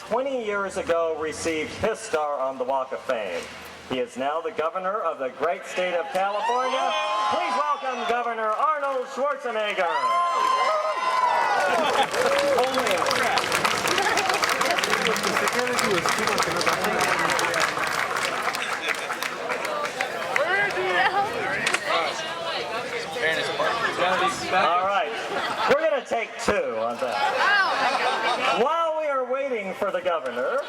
20 years ago received his star on the Walk of Fame. He is now the governor of the great state of California. Please welcome Governor Arnold Schwarzenegger. All right, we're going to take two on that. While we are waiting for the governor,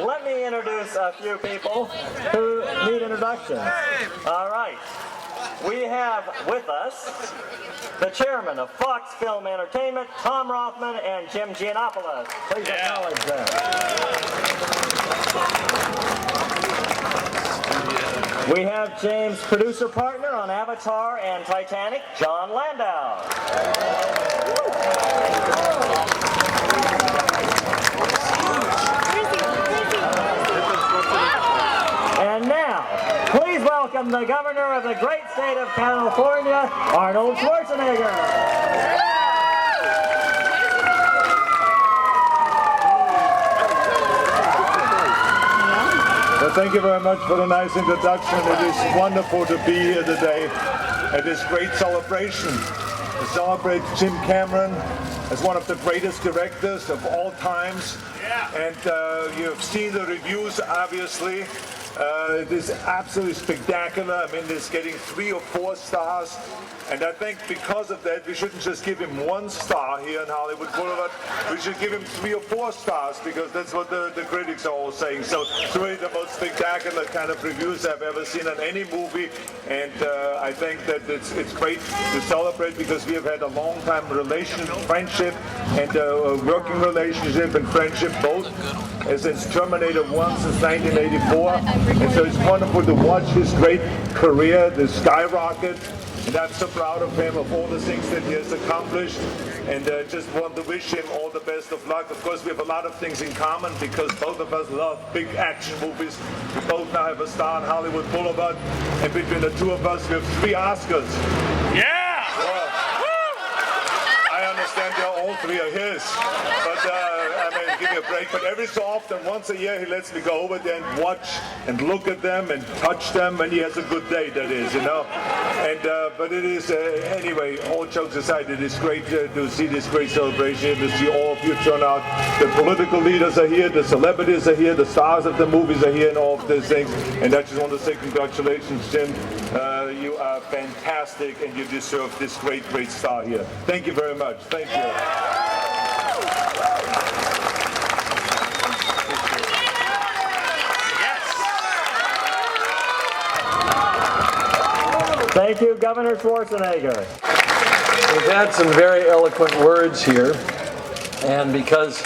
let me introduce a few people who need introductions. All right, we have with us the chairman of Fox Film Entertainment, Tom Rothman and Jim Giannopoulos. Please acknowledge them. We have James' producer partner on Avatar and Titanic, John Landau. And now, please welcome the governor of the great state of California, Arnold Schwarzenegger. Well, thank you very much for the nice introduction. It is wonderful to be here today at this great celebration to celebrate Jim Cameron as one of the greatest directors of all times. And you've seen the reviews, obviously. It is absolutely spectacular. I mean, it's getting 3 or 4 stars. And I think because of that, we shouldn't just give him 1 star here in Hollywood Boulevard. We should give him 3 or 4 stars because that's what the critics are all saying. So it's really the most spectacular kind of reviews I've ever seen on any movie. And I think that it's great to celebrate because we have had a long time friendship and working relationship and friendship both since Terminator 1 since 1984. And so it's wonderful to watch his great career, the skyrocket. And I'm so proud of him, of all the things that he has accomplished, and just want to wish him all the best of luck. Of course, we have a lot of things in common because both of us love big action movies. We both now have a star on Hollywood Boulevard, and between the two of us, we have 3 Oscars. Yeah! Well, I understand all 3 are his, but I mean, give me a break. But every so often, once a year, he lets me go over there and watch and look at them and touch them, and he has a good day, that is, you know. And but it is anyway. All jokes aside, it is great to see this great celebration, to see all of you turn out. The political leaders are here, the celebrities are here, the stars of the movies are here, and all of these things. And I just want to say congratulations, Jim. You are fantastic, and you deserve this great star here. Thank you very much. Thank you. Thank you, Governor Schwarzenegger. We've had some very eloquent words here, and because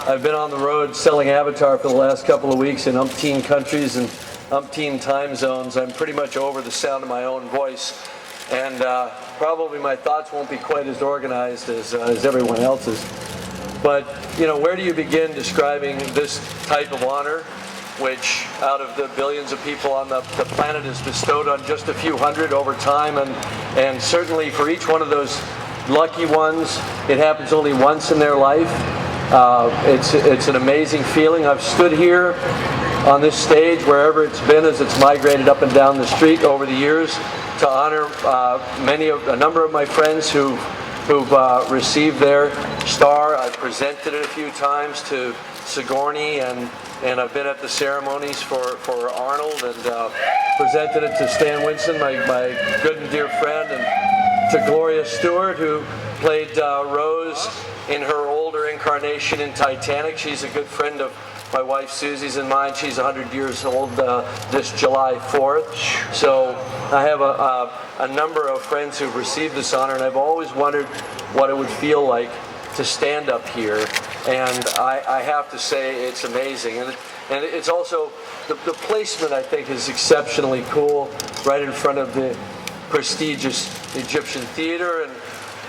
I've been on the road selling Avatar for the last couple of weeks in umpteen countries and umpteen time zones, I'm pretty much over the sound of my own voice, and probably my thoughts won't be quite as organized as everyone else's. But, you know, where do you begin describing this type of honor, which out of the billions of people on the planet is bestowed on just a few hundred over time, and certainly for each one of those lucky ones, it happens only once in their life. It's an amazing feeling. I've stood here on this stage wherever it's been as it's migrated up and down the street over the years to honor a number of my friends who've received their star. I've presented it a few times to Sigourney, and I've been at the ceremonies for Arnold, and presented it to Stan Winston, my good and dear friend, and to Gloria Stewart, who played Rose in her older incarnation in Titanic. She's a good friend of my wife Susie's and mine. She's 100 years old this July 4th. So I have a number of friends who've received this honor, and I've always wondered what it would feel like to stand up here, and I have to say it's amazing. And it's also, the placement I think is exceptionally cool, right in front of the prestigious Egyptian Theater, and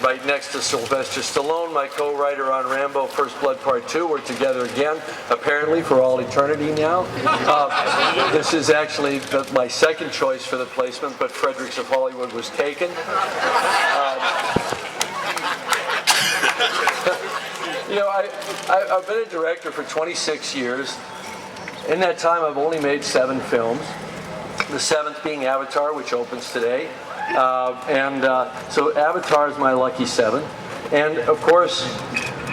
right next to Sylvester Stallone, my co-writer on Rambo First Blood Part 2. We're together again, apparently, for all eternity now. This is actually my second choice for the placement, but Fredericks of Hollywood was taken. I've been a director for 26 years. In that time, I've only made 7 films. The 7th being Avatar, which opens today. So Avatar is my lucky 7. And of course,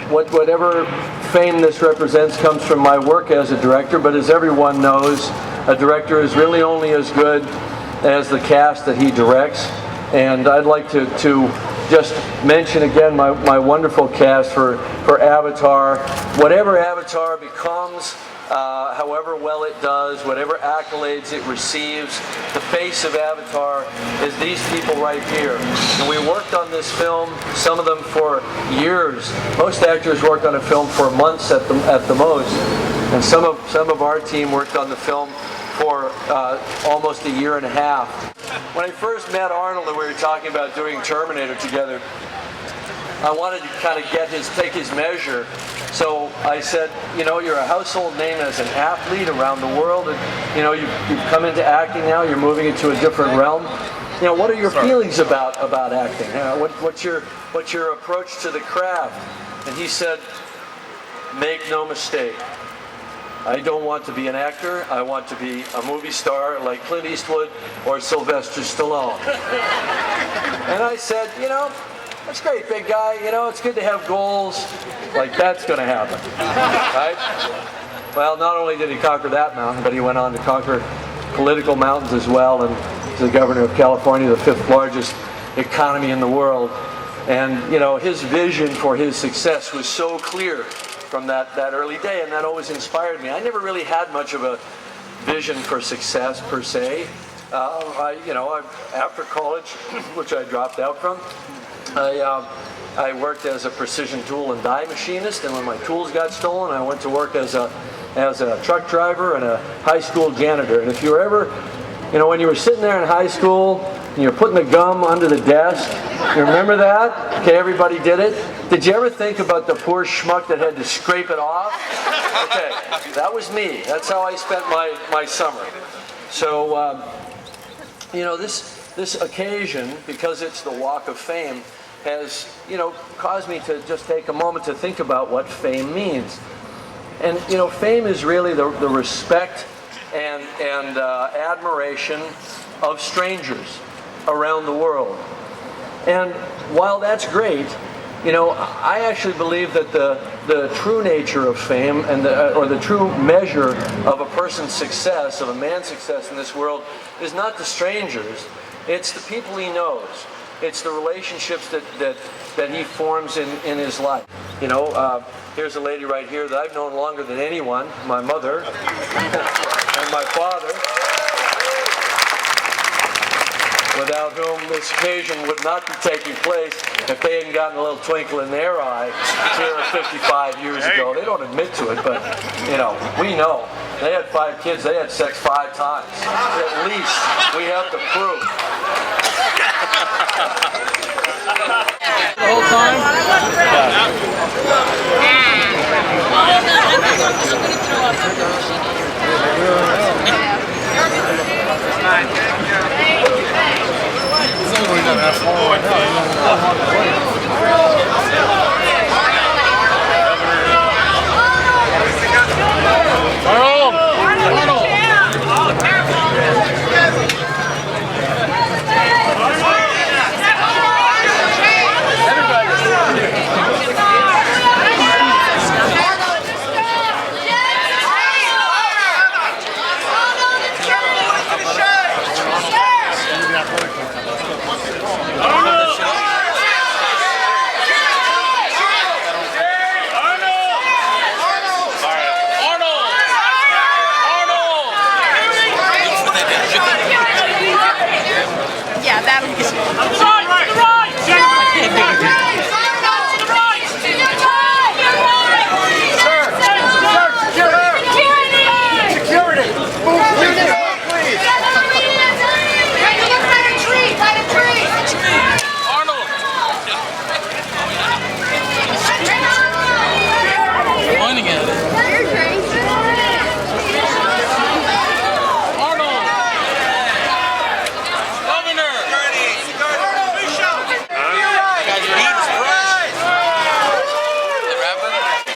whatever fame this represents comes from my work as a director, but as everyone knows, a director is really only as good as the cast that he directs. And I'd like to just mention again my wonderful cast for Avatar. Whatever Avatar becomes, however well it does, whatever accolades it receives, the face of Avatar is these people right here. And we worked on this film, some of them for years. Most actors work on a film for months at the most. And some of our team worked on the film for almost a year and a half. When I first met Arnold and we were talking about doing Terminator together, I wanted to kind of take his measure. So I said, you're a household name as an athlete around the world, and you've come into acting now. You're moving into a different realm. What are your feelings about acting? What's your approach to the craft? And he said, make no mistake. I don't want to be an actor. I want to be a movie star like Clint Eastwood or Sylvester Stallone. And I said, that's great, big guy. It's good to have goals. Like, that's going to happen, right? Well, not only did he conquer that mountain, but he went on to conquer political mountains as well. And he's the governor of California, the 5th largest economy in the world. And, his vision for his success was so clear from that early day, and that always inspired me. I never really had much of a vision for success per se. After college, which I dropped out from, I worked as a precision tool and die machinist, and when my tools got stolen, I went to work as a truck driver and a high school janitor. And if you were ever, when you were sitting there in high school and you're putting the gum under the desk, you remember that? Okay, everybody did it. Did you ever think about the poor schmuck that had to scrape it off? Okay, that was me. That's how I spent my summer. So, this occasion, because it's the Walk of Fame, has, caused me to just take a moment to think about what fame means. And, fame is really the respect and admiration of strangers around the world. And while that's great, I actually believe that the true nature of fame and or the true measure of a person's success, of a man's success in this world, is not the strangers. It's the people he knows. It's the relationships that he forms in his life. Here's a lady right here that I've known longer than anyone, my mother and my father, without whom this occasion would not be taking place if they hadn't gotten a little twinkle in their eye here 55 years ago. They don't admit to it, but, we know. They had 5 kids. They had sex 5 times. At least we have the proof. The whole time? Yeah.